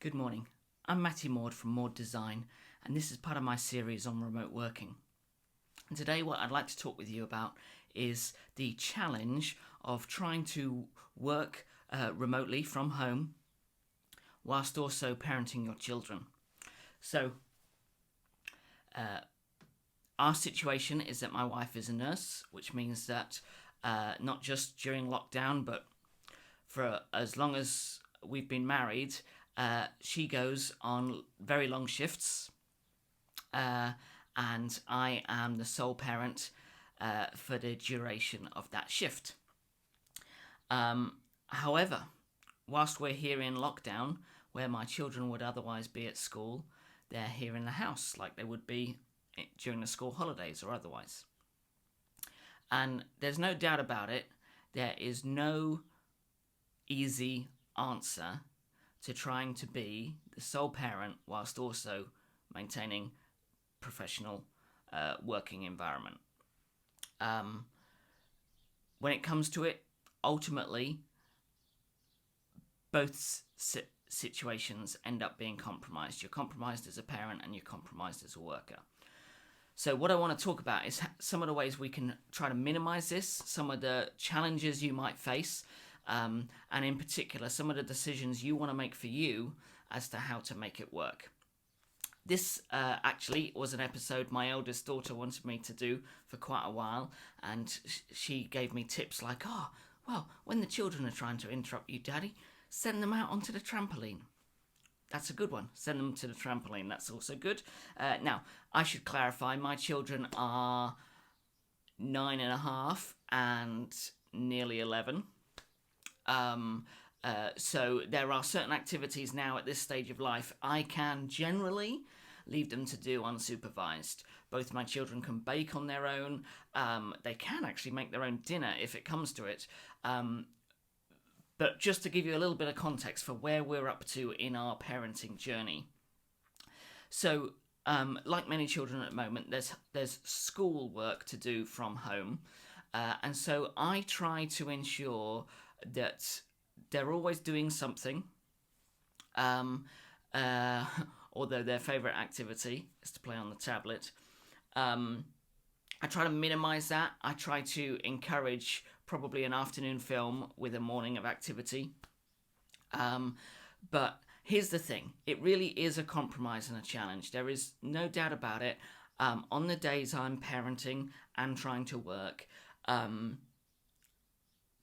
Good morning. I'm Matty Maud from Maud Design, and this is part of my series on remote working. And today, what I'd like to talk with you about is the challenge of trying to work remotely from home whilst also parenting your children. So, our situation is that my wife is a nurse, which means that not just during lockdown, but for as long as we've been married, she goes on very long shifts, and I am the sole parent for the duration of that shift. However, whilst we're here in lockdown, where my children would otherwise be at school, they're here in the house like they would be during the school holidays or otherwise. And there's no doubt about it, there is no easy answer to trying to be the sole parent whilst also maintaining professional working environment. When it comes to it, ultimately, both situations end up being compromised. You're compromised as a parent and you're compromised as a worker. So what I want to talk about is some of the ways we can try to minimize this, some of the challenges you might face, and in particular, some of the decisions you want to make for you as to how to make it work. This actually was an episode my eldest daughter wanted me to do for quite a while, and she gave me tips like, when the children are trying to interrupt you, Daddy, send them out onto the trampoline. That's a good one. Send them to the trampoline. That's also good. Now, I should clarify, my children are 9.5 and nearly 11. So there are certain activities now at this stage of life I can generally leave them to do unsupervised. Both my children can bake on their own. They can actually make their own dinner if it comes to it. But just to give you a little bit of context for where we're up to in our parenting journey. So, like many children at the moment, there's school work to do from home. And so I try to ensure that they're always doing something, although their favourite activity is to play on the tablet. I try to minimise that. I try to encourage probably an afternoon film with a morning of activity. But here's the thing. It really is a compromise and a challenge. There is no doubt about it. On the days I'm parenting and trying to work,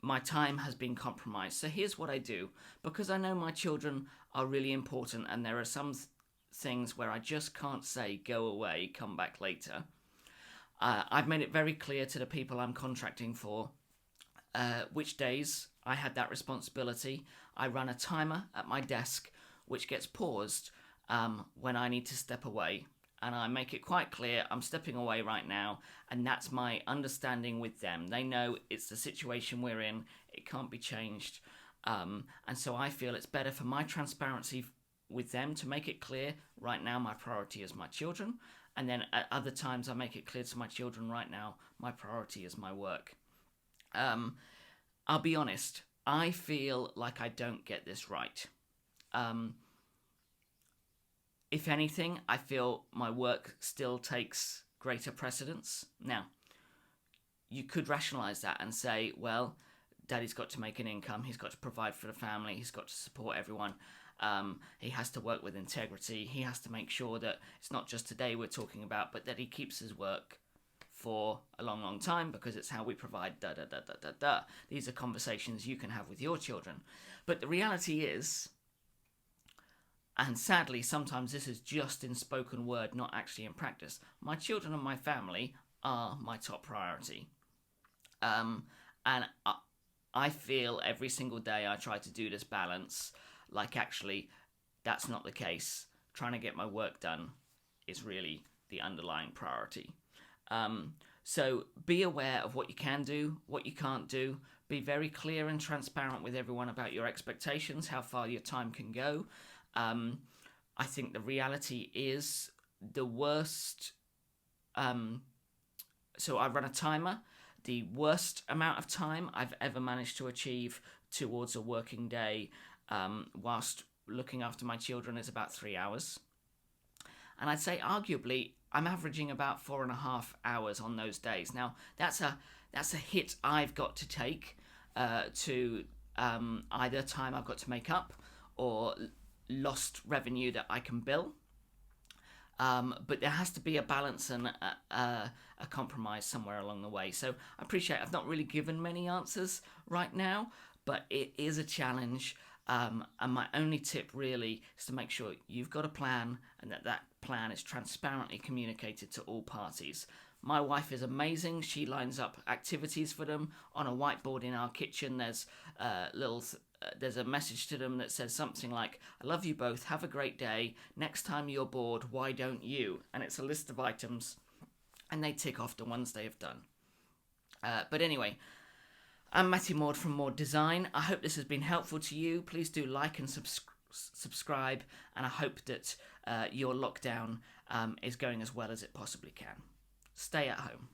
my time has been compromised. So here's what I do. Because I know my children are really important and there are some things where I just can't say, go away, come back later. I've made it very clear to the people I'm contracting for which days I had that responsibility. I run a timer at my desk which gets paused when I need to step away. And I make it quite clear I'm stepping away right now, and that's my understanding with them. They know it's the situation we're in, it can't be changed. And so I feel it's better for my transparency with them to make it clear right now my priority is my children, and then at other times I make it clear to my children right now my priority is my work. I'll be honest, I feel like I don't get this right. If anything, I feel my work still takes greater precedence. Now, you could rationalise that and say, well, Daddy's got to make an income, he's got to provide for the family, he's got to support everyone, he has to work with integrity, he has to make sure that it's not just today we're talking about, but that he keeps his work for a long, long time because it's how we provide da-da-da-da-da-da. These are conversations you can have with your children. But the reality is, and sadly, sometimes this is just in spoken word, not actually in practice, my children and my family are my top priority. And I feel every single day I try to do this balance, like actually that's not the case. Trying to get my work done is really the underlying priority. So be aware of what you can do, what you can't do. Be very clear and transparent with everyone about your expectations, how far your time can go. I think the reality is the worst. So I run a timer. The worst amount of time I've ever managed to achieve towards a working day whilst looking after my children is about 3 hours. And I'd say arguably I'm averaging about 4.5 hours on those days. Now that's a hit I've got to take to either time I've got to make up or lost revenue that I can bill. But there has to be a balance and a compromise somewhere along the way. So I appreciate I've not really given many answers right now, but it is a challenge. And my only tip really is to make sure you've got a plan and that plan is transparently communicated to all parties. My wife is amazing. She lines up activities for them on a whiteboard in our kitchen. There's a message to them that says something like, "I love you both, have a great day. Next time you're bored, why don't you?" And it's a list of items, and they tick off the ones they have done. But anyway, I'm Matthew Maud from Maud Design. I hope this has been helpful to you. Please do like and subscribe, and I hope that your lockdown is going as well as it possibly can. Stay at home.